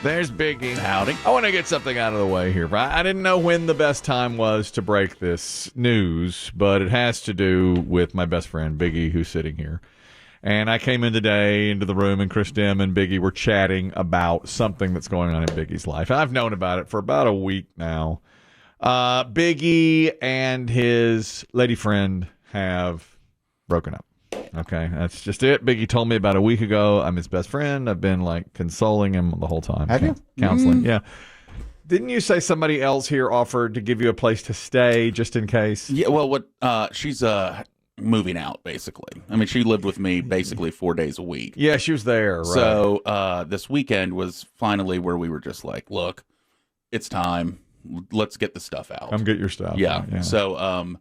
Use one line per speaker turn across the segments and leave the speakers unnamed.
There's Biggie.
Howdy.
I want to get something out of the way here. I didn't know when the best time was to break this news, but it has to do with my best friend, Biggie, who's sitting here. And I came in today into the room, and Chris Demm and Biggie were chatting about something that's going on in Biggie's life. And I've known about it for about a week now. Biggie and his lady friend have broken up. Okay, that's just it. Biggie told me about a week ago. I'm his best friend. I've been like consoling him the whole time.
Have you?
Counseling, yeah. Didn't you say somebody else here offered to give you a place to stay just in case?
Yeah, well, she's moving out, basically. I mean, she lived with me basically 4 days a week.
Yeah, she was there, right.
So this weekend was finally where we were just like, look, it's time. Let's get the stuff out.
Come get your stuff.
Yeah. So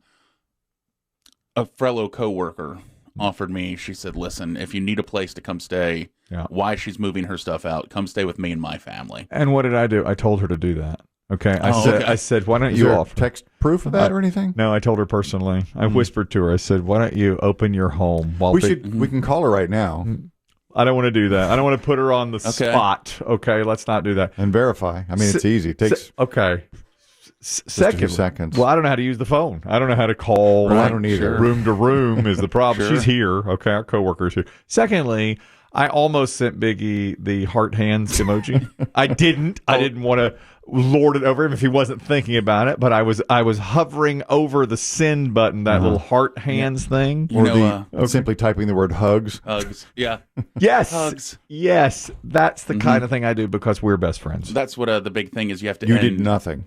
a fellow coworker offered me, she said, listen, if you need a place to come stay, while she's moving her stuff out, come stay with me and my family.
And what did I do? I told her to do that. Okay. I said, why don't you offer
text proof of that or anything?
No, I told her personally. I whispered to her. I said, why don't you open your home while
we can call her right now.
I don't want to do that. I don't want to put her on the spot. Okay, let's not do that.
And verify. I mean, it's easy. It takes
okay. Second,
a few seconds.
Well, I don't know how to use the phone. I don't know how to call.
Right, I don't either.
Room to room is the problem. She's here. Okay, our coworker's here. Secondly, I almost sent Biggie the heart hands emoji. I didn't. I didn't want to lord it over him if he wasn't thinking about it. But I was hovering over the send button, that little heart hands thing,
or simply typing the word hugs.
Hugs. Yeah.
Yes.
Hugs.
Yes. That's the kind of thing I do because we're best friends.
That's what the big thing is. You have to.
You did nothing.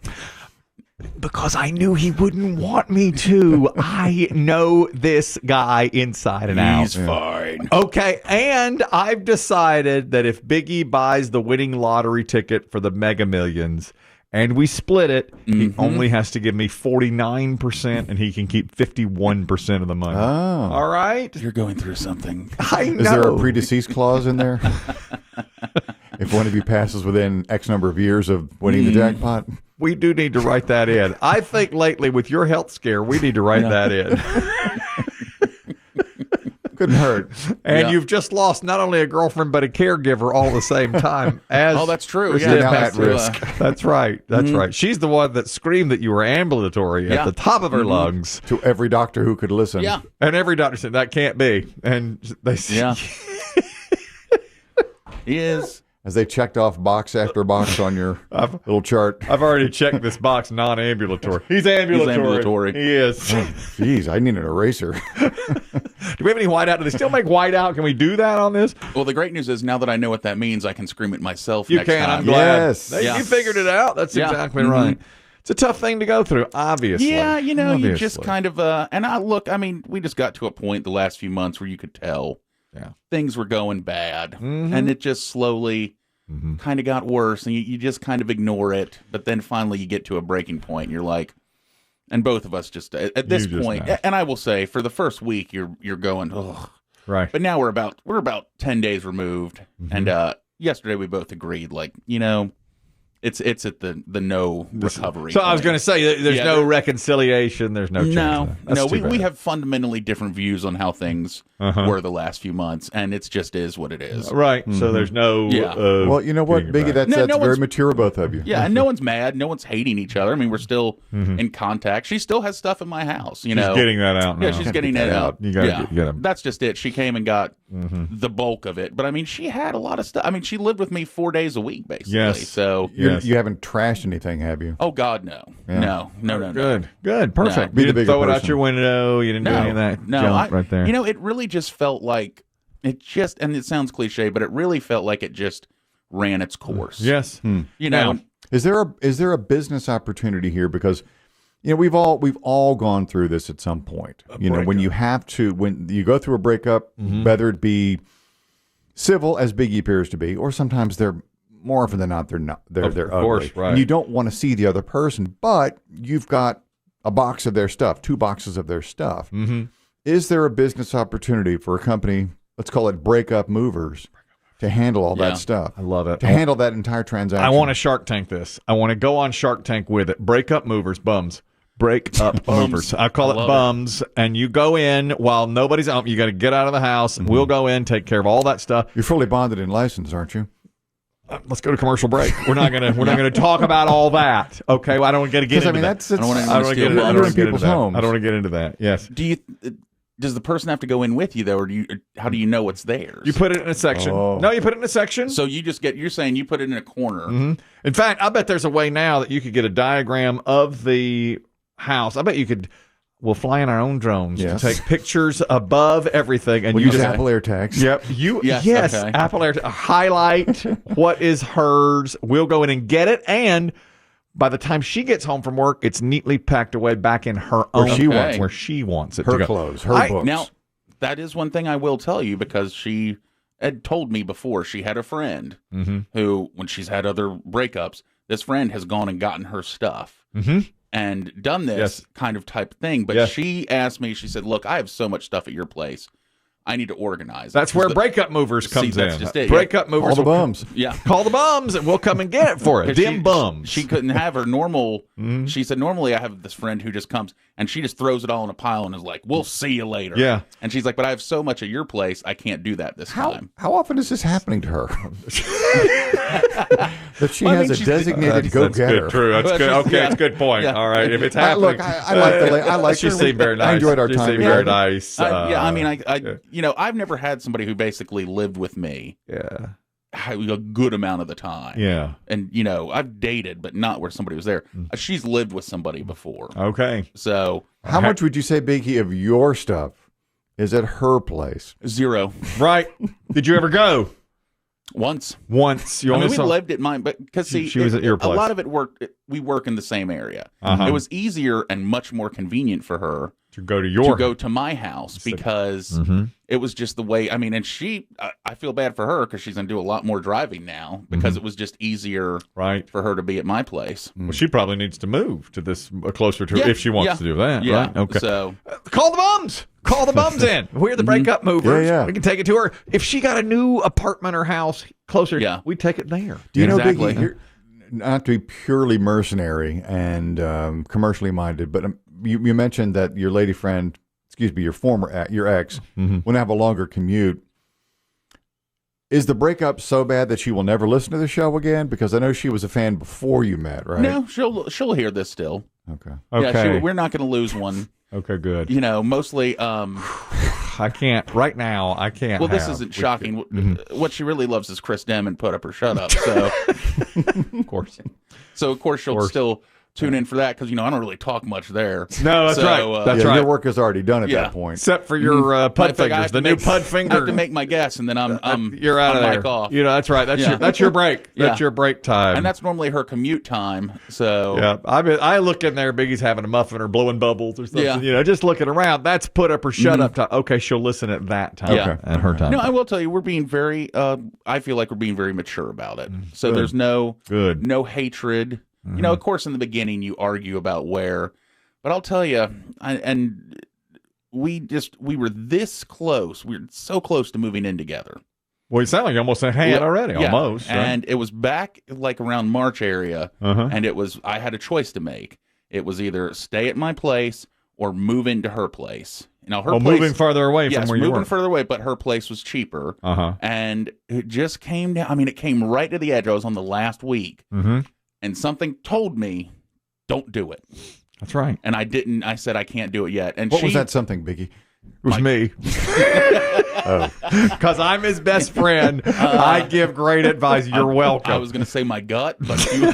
Because I knew he wouldn't want me to. I know this guy inside and out.
He's fine.
Okay, and I've decided that if Biggie buys the winning lottery ticket for the Mega Millions and we split it, he only has to give me 49% and he can keep 51% of the money.
Oh.
All right?
You're going through something.
I know.
Is there a predeceased clause in there? If one of you passes within X number of years of winning the jackpot?
We do need to write that in. I think lately with your health scare, we need to write that in.
Couldn't hurt.
And you've just lost not only a girlfriend but a caregiver all at the same time. As
that's true.
Yeah,
now at risk.
That's right. That's right. She's the one that screamed that you were ambulatory at the top of her lungs.
To every doctor who could listen.
Yeah.
And every doctor said, that can't be. And they said,
He is.
As they checked off box after box on your little chart.
I've already checked this box, non-ambulatory. He's ambulatory. He is.
Jeez, I need an eraser.
Do we have any whiteout? Do they still make whiteout? Can we do that on this?
Well, the great news is now that I know what that means, I can scream it myself
You
next
can.
time.
I'm glad.
Yes.
You figured it out. That's exactly right. It's a tough thing to go through, obviously.
Yeah, you just kind of, I mean, we just got to a point the last few months where you could tell things were going bad. And it just slowly kind of got worse, and you just kind of ignore it. But then finally you get to a breaking point, and you're like, and both of us just, at this point, and I will say, for the first week, you're going, ugh.
Right.
But now we're about 10 days removed, and yesterday we both agreed, like, it's at the no recovery.
So I was going to say, there's no reconciliation. There's no change.
No, we have fundamentally different views on how things were the last few months, and it just is what it is.
Right. So there's no.
Well, you know what, Biggie, that's very mature of both of you.
Yeah, and no one's mad. No one's hating each other. I mean, we're still in contact. She still has stuff in my house. She's
getting that out now.
Yeah, she's getting that out.
You got
That's just it. She came and got the bulk of it. But I mean, she had a lot of stuff. I mean, she lived with me 4 days a week, basically.
Yes.
So
you haven't trashed anything, have you?
Oh God, no.
Yeah.
No.
Good. Perfect.
No.
You didn't throw it out your window. You didn't do any of that junk right there.
It really just felt like and it sounds cliche, but it really felt like it just ran its course.
Yes.
Now,
is there a business opportunity here? Because we've all gone through this at some point. When you go through a breakup, whether it be civil, as Biggie appears to be, or sometimes they're more often than not they're ugly.
Course, right.
And you don't want to see the other person, but you've got a box of their stuff, 2 boxes of their stuff. Is there a business opportunity for a company, let's call it Breakup Movers, to handle all that stuff?
I love it.
To handle that entire transaction.
I want to Shark Tank this. I want to go on Shark Tank with it. Breakup Movers, bums. Breakup Movers. I call it bums. And you go in while nobody's out. You got to get out of the house. We'll go in, take care of all that stuff.
You're fully bonded and licensed, aren't you?
Let's go to commercial break. We're not gonna talk about all that. Okay, well, I don't want to get into that.
I don't want to get into people's homes.
I don't want to get into that. Yes.
Does the person have to go in with you though, or how do you know it's theirs?
You put it in a section.
Oh.
No, you put it in a section.
So you're saying you put it in a corner.
In fact, I bet there's a way now that you could get a diagram of the house. I bet you could. We'll fly in our own drones to take pictures above everything, and
we'll
you
use
just
Apple AirTags.
Yep. Yes. Okay. Apple AirTags. Highlight what is hers. We'll go in and get it, and by the time she gets home from work, it's neatly packed away back in her own where she wants it.
Her
to go.
clothes, her books.
Now, that is one thing I will tell you, because she had told me before she had a friend who, when she's had other breakups, this friend has gone and gotten her stuff. And done this kind of type thing. But she asked me, she said, look, I have so much stuff at your place. I need to organize.
That's where breakup movers comes in.
That's just it.
Breakup movers.
Call the bums.
Yeah.
Call the bums and we'll come and get it for it. Demm bums.
She couldn't have her normal. She said, normally I have this friend who just comes and she just throws it all in a pile and is like, we'll see you later.
Yeah.
And she's like, but I have so much at your place, I can't do that this time.
How often is this happening to her? That she has a designated go-getter.
That's true. That's good. Okay, that's a good point. All right. If it's happening.
Look, I like
she seemed very nice.
I enjoyed our
she
time.
Seemed very nice.
I mean, I've never had somebody who basically lived with me.
Yeah.
A good amount of the time.
Yeah.
And, I've dated, but not where somebody was there. She's lived with somebody before.
Okay.
So.
How much would you say, Biggie, of your stuff is at her place?
0.
Right. Did you ever go?
Once.
You only
we lived at mine, but because
she was at your place.
A lot of it we work in the same area. It was easier and much more convenient for her
to go to
my house, because it was just the way. I mean, and I feel bad for her because she's going to do a lot more driving now, because it was just easier for her to be at my place.
Well, she probably needs to move to this closer to if she wants to do that.
Yeah.
Right? Okay.
So
call the bums. Call the bums in. We're the breakup movers.
Yeah.
We can take it to her. If she got a new apartment or house closer, we take it there.
Do you know, Biggie, not to be purely mercenary and commercially minded, but you mentioned that your lady friend, your ex, will have a longer commute. Is the breakup so bad that she will never listen to the show again? Because I know she was a fan before you met, right?
No, she'll hear this still.
Okay.
Yeah, we're not going to lose one.
Okay, good.
Mostly.
I can't right now. I can't.
Well, this isn't shocking. What she really loves is Chris Demm and Put Up or Shut Up. So,
of course.
So of course she'll still tune in for that, because I don't really talk much there.
No, that's right. That's right.
Your work is already done at that point,
except for your pud fingers. The new pud finger.
I have to make my guess, and then
you're out of there.
Mic off.
That's right. That's your break. That's your break time.
And that's normally her commute time. So
I look in there. Biggie's having a muffin or blowing bubbles or something. Just looking around. That's Put Up or Shut Up time. Okay, she'll listen at that time.
Yeah,
at her time.
No, I will tell you, we're being very. I feel like we're being very mature about it. So there's no hatred. Of course, in the beginning you argue about where, but I'll tell you, we were this close. We were so close to moving in together.
Well, you sound like you almost had already, almost. Right?
And it was back like around March area, and I had a choice to make. It was either stay at my place or move into her place. Her place,
moving farther away from where you were.
moving further away, but her place was cheaper. And it just came down. I mean, it came right to the edge. I was on the last week. And something told me, don't do it.
That's right.
And I didn't. I said, I can't do it yet. And
what was that something, Biggie?
It was me. Because I'm his best friend. I give great advice. You're welcome.
I was going to say my gut, but you...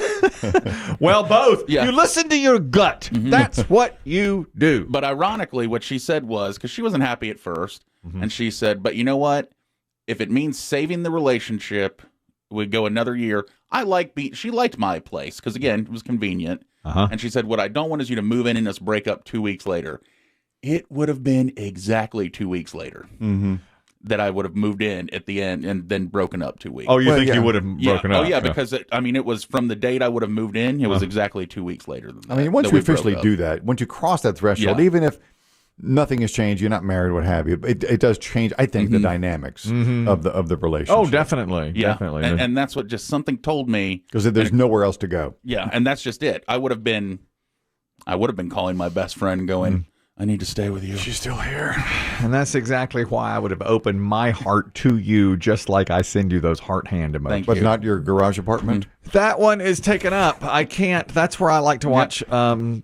Well, both. Yeah. You listen to your gut. That's what you do.
But ironically, what she said was, because she wasn't happy at first, and she said, but you know what? If it means saving the relationship, we'd go another year. She liked my place because, again, it was convenient. And she said, what I don't want is you to move in and us break up 2 weeks later. It would have been exactly 2 weeks later that I would have moved in at the end and then broken up 2 weeks.
Oh, you think you would have broken up?
Oh, yeah, because, it was from the date I would have moved in, it was exactly 2 weeks later than that.
I mean, once you officially do that, once you cross that threshold, even if nothing has changed, you're not married, what have you, it does change, I think, the dynamics of the relationship.
Oh, definitely.
Yeah.
Definitely.
And that's what just something told me.
Because there's nowhere else to go.
Yeah, and that's just it. I would have been calling my best friend going, I need to stay with you.
She's still here. And that's exactly why I would have opened my heart to you, just like I send you those heart hand emojis.
But not your garage apartment?
That one is taken up. I can't. That's where I like to watch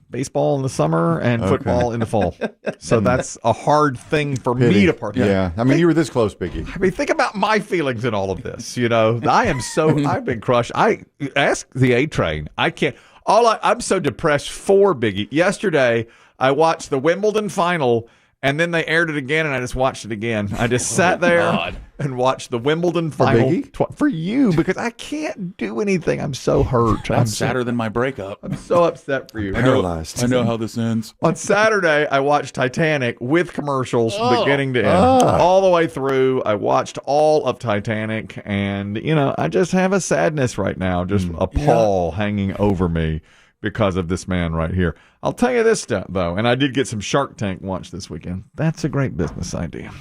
baseball in the summer and football in the fall. So that's a hard thing for me to partake.
Yeah. I mean, you were this close, Biggie.
I mean, think about my feelings in all of this. You know, I've been crushed. I ask the A Train. I can't. I'm so depressed for Biggie. Yesterday, I watched the Wimbledon final, and then they aired it again, and I just watched it again. I just sat there and watched the Wimbledon final for you because I can't do anything. I'm so hurt.
I'm sadder than my breakup.
I'm so upset for you.
Paralyzed.
I know how this ends.
On Saturday, I watched Titanic with commercials beginning to end. All the way through, I watched all of Titanic, and, you know, I just have a sadness right now, just a pall hanging over me because of this man right here. I'll tell you this stuff, though, and I did get some Shark Tank watch this weekend. That's a great business idea.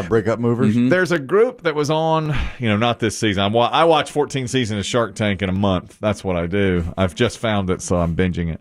Breakup movers?
There's a group that was on, you know, not this season. I watch 14 seasons of Shark Tank in a month. That's what I do. I've just found it, so I'm binging it.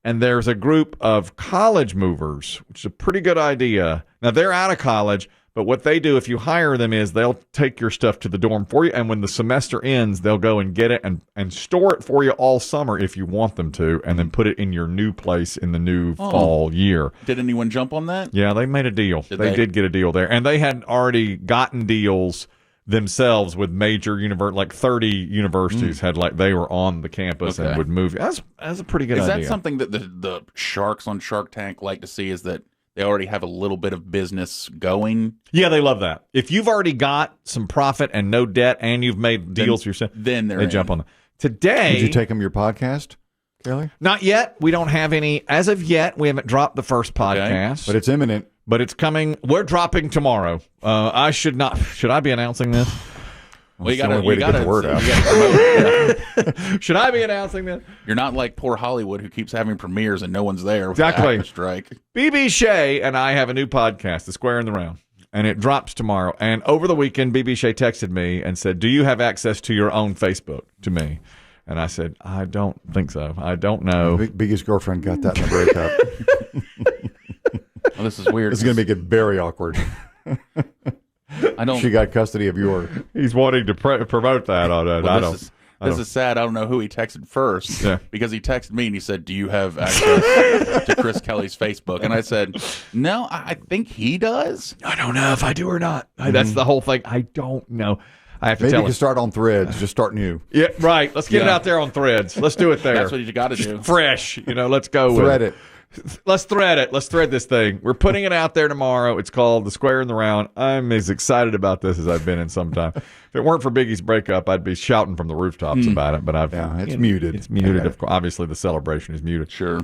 And there's a group of college movers, which is a pretty good idea. Now, they're out of college, but what they do if you hire them is they'll take your stuff to the dorm for you, and when the semester ends, they'll go and get it and store it for you all summer if you want them to, and then put it in your new place in the new fall year.
Did anyone jump on that?
Yeah, they made a deal. They did get a deal there. And they had already gotten deals themselves with major like 30 universities they were on the campus and would move. That's a pretty good idea.
Is that something that the sharks on Shark Tank like to see, is that they already have a little bit of business going?
Yeah, they love that. If you've already got some profit and no debt and you've made deals yourself,
then
they jump on them. Today...
Did you take them your podcast, Kelly?
Not yet. We don't have any. As of yet, we haven't dropped the first podcast.
But it's imminent.
But it's coming. We're dropping tomorrow. I should not... Should I be announcing this?
Well, you got to get the word out.
Should I be announcing this?
You're not like poor Hollywood who keeps having premieres and no one's there.
Exactly.
The strike.
BB Shea and I have a new podcast, The Square in the Round, and it drops tomorrow. And over the weekend, BB Shea texted me and said, "Do you have access to your own Facebook?" to me. And I said, "I don't think so. I don't know."
Biggie's girlfriend got that in the breakup.
This is weird.
This is going to make it very awkward. She got custody of yours.
He's wanting to promote that on it.
This is sad. I don't know who he texted first because he texted me and he said, "Do you have access to Chris Kelly's Facebook?" And I said, "No, I think he does.
I don't know if I do or not." That's the whole thing. I don't know. I have to
Maybe
tell
you can start on Threads. Just start new.
Yeah, right. Let's get it out there on Threads. Let's do it there.
That's what you got to do.
Fresh. Let's go
Thread
with it. Let's thread it. Let's thread this thing. We're putting it out there tomorrow. It's called The Square in the Round. I'm as excited about this as I've been in some time. If it weren't for Biggie's breakup, I'd be shouting from the rooftops about it. But
it's muted.
It's muted. Of course. Obviously, the celebration is muted.
Sure.